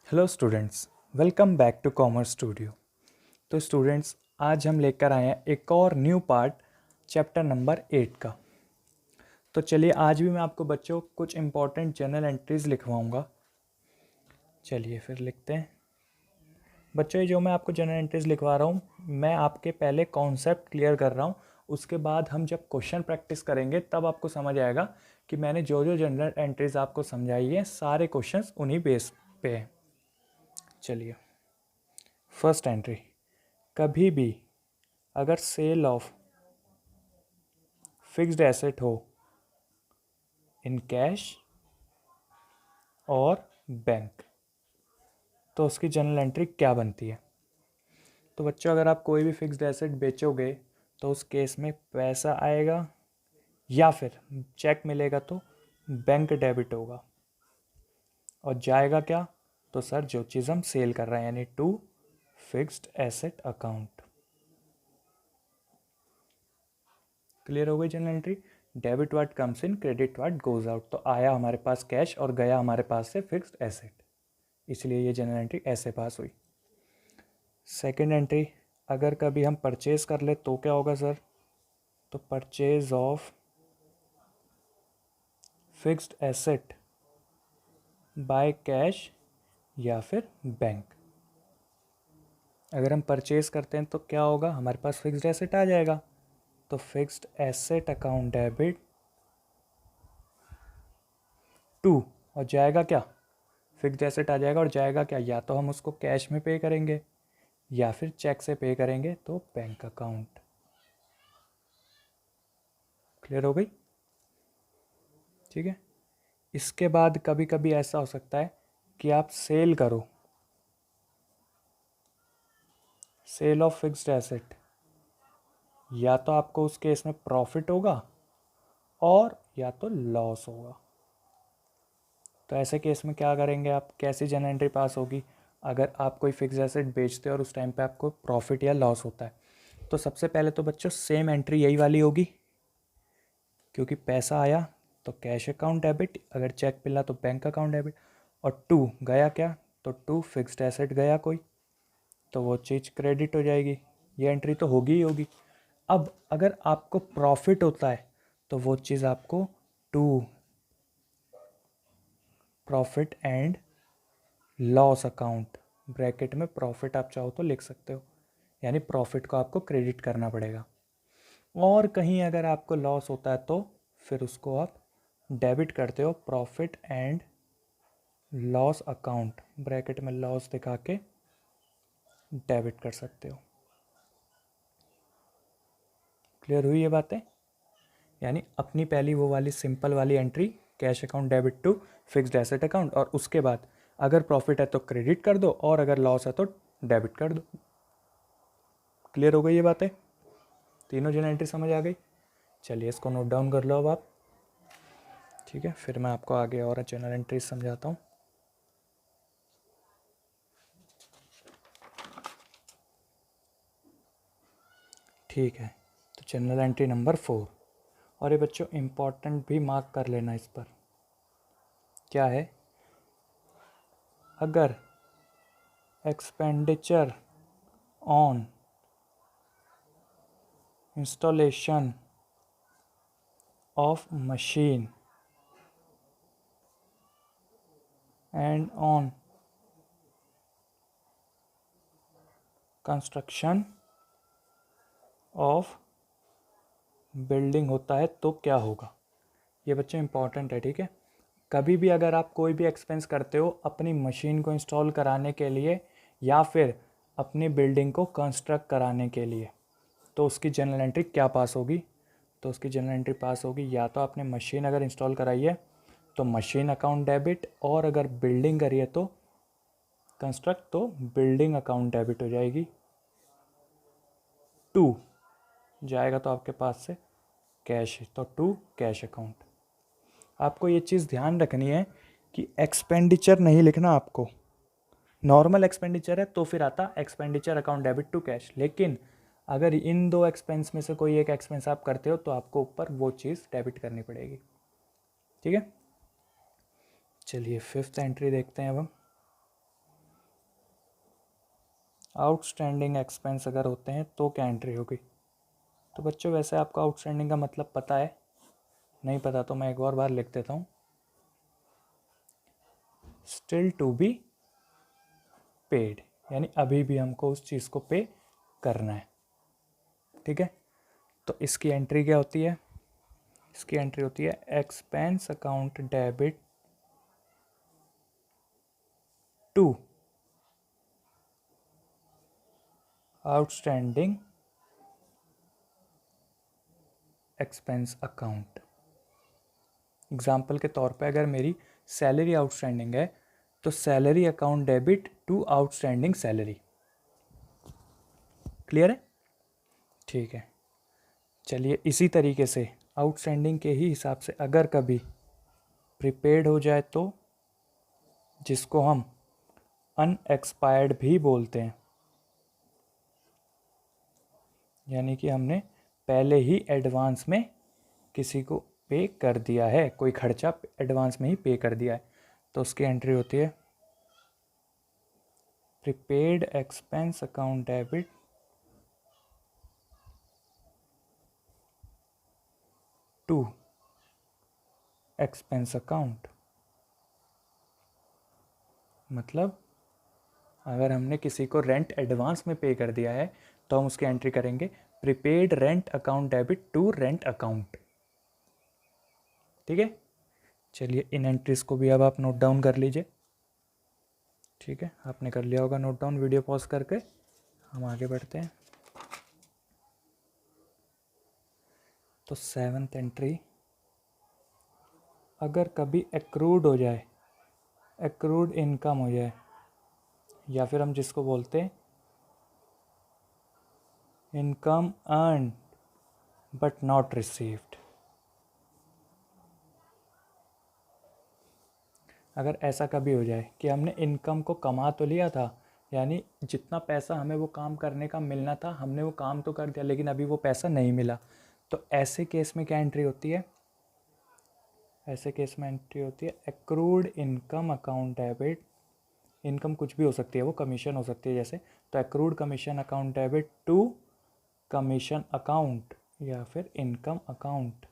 Hello students, welcome back to commerce studio. तो students, आज हम लेकर आए हैं एक और न्यू पार्ट चैप्टर नंबर 8 का। तो चलिए, आज भी मैं आपको बच्चों कुछ इंपॉर्टेंट जर्नल एंट्रीज लिखवाऊंगा। चलिए फिर लिखते हैं। बच्चों, ये जो मैं आपको जर्नल एंट्रीज लिखवा रहा हूँ, मैं आपके पहले कॉन्सेप्ट क्लियर कर रहा हूँ। उसके बाद हम जब क्वेश्चन प्रैक्टिस करेंगे तब आपको समझ आएगा कि मैंने जो जो जर्नल एंट्रीज आपको समझाई है सारे क्वेश्चंस उन्हीं बेस पे हैं। चलिए, फर्स्ट एंट्री, कभी भी अगर सेल ऑफ फिक्स्ड एसेट हो इन कैश और बैंक, तो उसकी जर्नल एंट्री क्या बनती है। तो बच्चों, अगर आप कोई भी फिक्स्ड एसेट बेचोगे तो उस केस में पैसा आएगा या फिर चेक मिलेगा तो बैंक डेबिट होगा, और जाएगा क्या, तो सर जो चीज़ हम सेल कर रहे हैं यानी to fixed asset account. Clear हो गई journal entry. Debit what comes in, credit what goes out. तो आया हमारे पास कैश और गया हमारे पास से फिक्स्ड एसेट, इसलिए ये जनरल एंट्री ऐसे पास हुई। सेकंड एंट्री, अगर कभी हम परचेज कर ले तो क्या होगा सर। तो purchase of fixed asset by cash या फिर बैंक। अगर हम परचेज करते हैं तो क्या होगा, हमारे पास फिक्स्ड एसेट आ जाएगा, तो fixed asset account debit to, और जाएगा क्या, फिक्स्ड एसेट आ जाएगा और जाएगा क्या, या तो हम उसको कैश में पे करेंगे या फिर चेक से पे करेंगे, तो बैंक अकाउंट। क्लियर हो गई। ठीक है। इसके बाद कभी कभी ऐसा हो सकता है कि आप सेल करो, सेल ऑफ फिक्स्ड एसेट, या तो आपको उस केस में प्रॉफिट होगा और या तो लॉस होगा। तो ऐसे केस में क्या करेंगे आप, कैसी जर्नल एंट्री पास होगी। अगर आप कोई फिक्स एसेट बेचते हो और उस टाइम पे आपको प्रॉफिट या लॉस होता है, तो सबसे पहले तो बच्चों सेम एंट्री यही वाली होगी, क्योंकि पैसा आया तो कैश अकाउंट डेबिट, अगर चेक मिला तो बैंक अकाउंट डेबिट, और टू गया क्या, तो टू फिक्स्ड एसेट गया कोई, तो वो चीज़ क्रेडिट हो जाएगी। ये एंट्री तो होगी ही होगी। अब अगर आपको प्रॉफिट होता है तो वो चीज़ आपको to profit and loss account, bracket में प्रॉफिट आप चाहो तो लिख सकते हो, यानी प्रॉफिट को आपको क्रेडिट करना पड़ेगा। और कहीं अगर आपको लॉस होता है तो फिर उसको आप डेबिट करते हो, profit and loss account, bracket में लॉस दिखा के डेबिट कर सकते हो। क्लियर हुई ये बातें। यानी अपनी पहली वो वाली सिंपल वाली entry, cash account debit to fixed asset account, और उसके बाद अगर प्रॉफिट है तो क्रेडिट कर दो और अगर लॉस है तो डेबिट कर दो। क्लियर हो गई ये बातें, तीनों जन एंट्री समझ आ गई। चलिए इसको नोट डाउन कर लो अब आप। ठीक है, फिर मैं आपको आगे और जनरल एंट्रीज समझाता हूँ। ठीक है, तो जनरल एंट्री नंबर 4, और ये बच्चों इम्पॉर्टेंट भी मार्क कर लेना इस पर। क्या है, अगर expenditure on installation of machine and on construction of building होता है तो क्या होगा। ये बच्चे इंपॉर्टेंट है। ठीक है, कभी भी अगर आप कोई भी एक्सपेंस करते हो अपनी मशीन को इंस्टॉल कराने के लिए या फिर अपनी बिल्डिंग को कंस्ट्रक्ट कराने के लिए, तो उसकी जनरल एंट्री क्या पास होगी। तो उसकी जनरल एंट्री पास होगी, या तो आपने मशीन अगर इंस्टॉल कराई है तो मशीन अकाउंट डेबिट, और अगर बिल्डिंग करी है तो कंस्ट्रक्ट, तो बिल्डिंग अकाउंट डेबिट हो जाएगी। टू जाएगा तो आपके पास से कैश, तो टू कैश अकाउंट। आपको ये चीज़ ध्यान रखनी है कि एक्सपेंडिचर नहीं लिखना आपको। नॉर्मल एक्सपेंडिचर है तो फिर आता expenditure account debit to cash, लेकिन अगर इन दो एक्सपेंस में से कोई एक एक्सपेंस आप करते हो तो आपको ऊपर वो चीज़ डेबिट करनी पड़ेगी। ठीक है, चलिए फिफ्थ एंट्री देखते हैं अब हम। आउटस्टैंडिंग एक्सपेंस अगर होते हैं तो क्या एंट्री होगी। तो बच्चों वैसे आपको आउटस्टैंडिंग का मतलब पता है, नहीं पता तो मैं एक और बार लिख देता हूँ, स्टिल टू बी पेड, यानी अभी भी हमको उस चीज़ को पे करना है। ठीक है, तो इसकी एंट्री क्या होती है, इसकी एंट्री होती है expense account debit to outstanding expense account. Example के तौर पे अगर मेरी सैलरी आउटस्टैंडिंग है तो salary account debit to outstanding salary. Clear है? ठीक है, चलिए इसी तरीके से आउटस्टैंडिंग के ही हिसाब से अगर कभी प्रीपेड हो जाए तो, जिसको हम अनएक्सपायर्ड भी बोलते हैं, यानी कि हमने पहले ही एडवांस में किसी को पे कर दिया है, कोई खर्चा एडवांस में ही पे कर दिया है, तो उसकी एंट्री होती है prepaid expense account debit to expense account. मतलब अगर हमने किसी को रेंट एडवांस में पे कर दिया है तो हम उसकी एंट्री करेंगे prepaid rent account debit to rent account. ठीक है, चलिए इन एंट्रीज को भी अब आप नोट डाउन कर लीजिए। ठीक है, आपने कर लिया होगा नोट डाउन, वीडियो पॉज करके। हम आगे बढ़ते हैं। तो 7th एंट्री, अगर कभी एक्रूड हो जाए, एक्रूड इनकम हो जाए, या फिर हम जिसको बोलते हैं income earn but not received, अगर ऐसा कभी हो जाए कि हमने इनकम को कमा तो लिया था, यानी जितना पैसा हमें वो काम करने का मिलना था हमने वो काम तो कर दिया, लेकिन अभी वो पैसा नहीं मिला, तो ऐसे केस में क्या एंट्री होती है, ऐसे केस में एंट्री होती है accrued income account debit. Income कुछ भी हो सकती है, वो कमीशन हो सकती है जैसे, तो accrued commission account debit to commission account या फिर इनकम अकाउंट।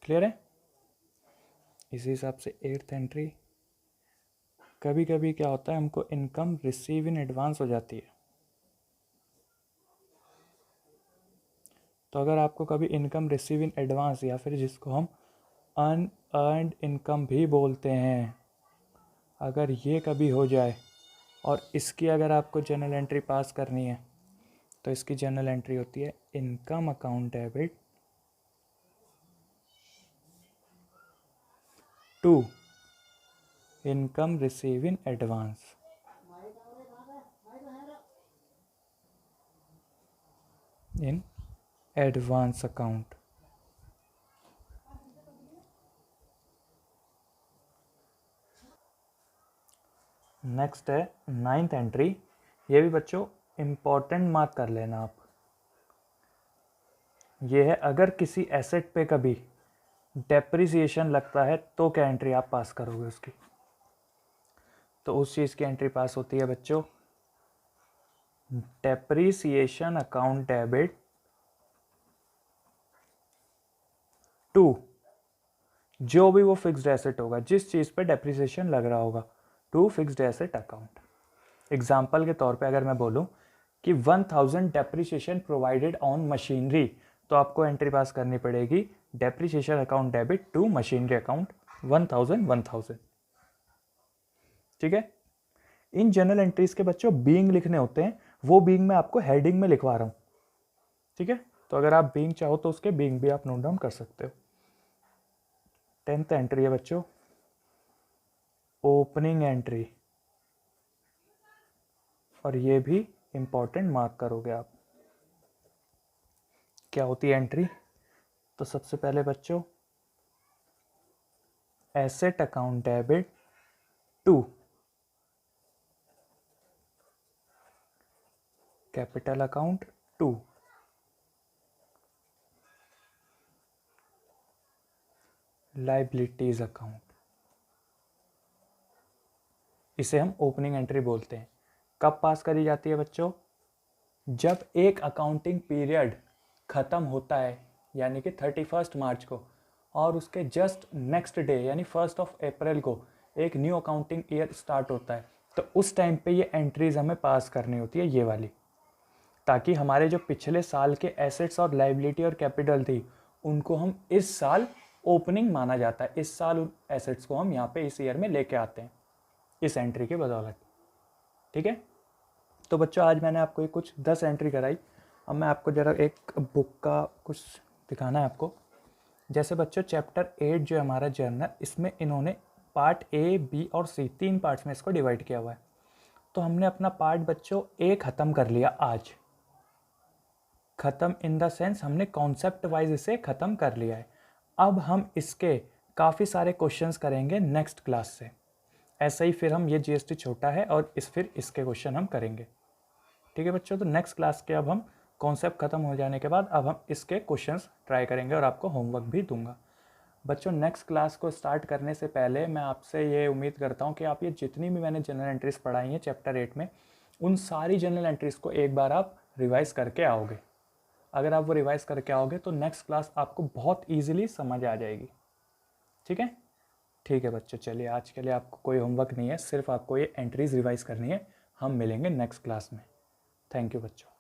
क्लियर है? इसी हिसाब से 8th एंट्री, कभी कभी क्या होता है हमको इनकम रिसीव इन एडवांस हो जाती है, तो अगर आपको कभी इनकम रिसीव इन एडवांस या फिर जिसको हम अनअर्न्ड इनकम भी बोलते हैं, अगर ये कभी हो जाए और इसकी अगर आपको जर्नल एंट्री पास करनी है तो इसकी जर्नल एंट्री होती है income account debit to income receive in advance. In advance account. Next है 9th एंट्री, ये भी बच्चों इम्पॉर्टेंट मार्क कर लेना आप। ये है अगर किसी एसेट पे कभी डेप्रिसिएशन लगता है तो क्या एंट्री आप पास करोगे उसकी। तो उस चीज़ की एंट्री पास होती है बच्चों डेप्रिसिएशन अकाउंट डेबिट टू, जो भी वो फिक्स्ड एसेट होगा, जिस चीज़ पे डेप्रिसिएशन लग रहा होगा, to fixed asset account. Example के तौर पे अगर मैं बोलूँ कि 1000 डेप्रिसिएशन प्रोवाइडेड ऑन मशीनरी, तो आपको एंट्री पास करनी पड़ेगी depreciation account debit to machinery account 1000। ठीक है, इन जनरल एंट्रीज के बच्चों बीइंग लिखने होते हैं, वो बीइंग मैं आपको हेडिंग में लिखवा रहा हूँ। ठीक है, तो अगर आप बीइंग चाहो तो उसके बीइंग भी आप नोट डाउन कर सकते हो। 10th एंट्री है बच्चों ओपनिंग एंट्री, और ये भी इंपॉर्टेंट मार्क करोगे आप। क्या होती है एंट्री? तो सबसे पहले बच्चों asset account debit to capital account to liabilities account. इसे हम ओपनिंग एंट्री बोलते हैं। कब पास करी जाती है बच्चों? जब एक अकाउंटिंग पीरियड ख़त्म होता है, यानी कि 31 मार्च को, और उसके जस्ट नेक्स्ट डे यानी 1 अप्रैल को एक न्यू अकाउंटिंग ईयर स्टार्ट होता है, तो उस टाइम पे ये एंट्रीज हमें पास करनी होती है, ये वाली, ताकि हमारे जो पिछले साल के एसेट्स और लाइबिलिटी और कैपिटल थी उनको हम इस साल ओपनिंग माना जाता है। इस साल उन एसेट्स को हम यहाँ पे इस ईयर में लेके आते हैं इस एंट्री के बदौलत। ठीक है, तो बच्चों आज मैंने आपको कुछ 10 एंट्री कराई। अब मैं आपको ज़रा एक बुक का कुछ दिखाना है आपको। जैसे बच्चों चैप्टर 8 जो हमारा जर्नल, इसमें इन्होंने पार्ट ए, बी और सी 3 पार्ट्स में इसको डिवाइड किया हुआ है। तो हमने अपना पार्ट बच्चों ए ख़त्म कर लिया आज। ख़त्म इन द सेंस हमने कॉन्सेप्ट वाइज इसे ख़त्म कर लिया है। अब हम इसके काफ़ी सारे क्वेश्चंस करेंगे नेक्स्ट क्लास से। ऐसे ही फिर हम ये जीएसटी छोटा है और फिर इसके क्वेश्चन हम करेंगे। ठीक है बच्चों, तो नेक्स्ट क्लास के अब हम कॉन्सेप्ट ख़त्म हो जाने के बाद अब हम इसके क्वेश्चंस ट्राई करेंगे और आपको होमवर्क भी दूंगा। बच्चों नेक्स्ट क्लास को स्टार्ट करने से पहले मैं आपसे ये उम्मीद करता हूँ कि आप ये जितनी भी मैंने जनरल एंट्रीज पढ़ाई हैं चैप्टर 8 में, उन सारी जनरल एंट्रीज को एक बार आप रिवाइज़ करके आओगे। अगर आप वो रिवाइज़ करके आओगे तो नेक्स्ट क्लास आपको बहुत ईजिली समझ आ जाएगी। ठीक है, ठीक है बच्चों, चलिए आज के लिए आपको कोई होमवर्क नहीं है, सिर्फ आपको ये एंट्रीज रिवाइज़ करनी है। हम मिलेंगे नेक्स्ट क्लास में। थैंक यू बच्चों।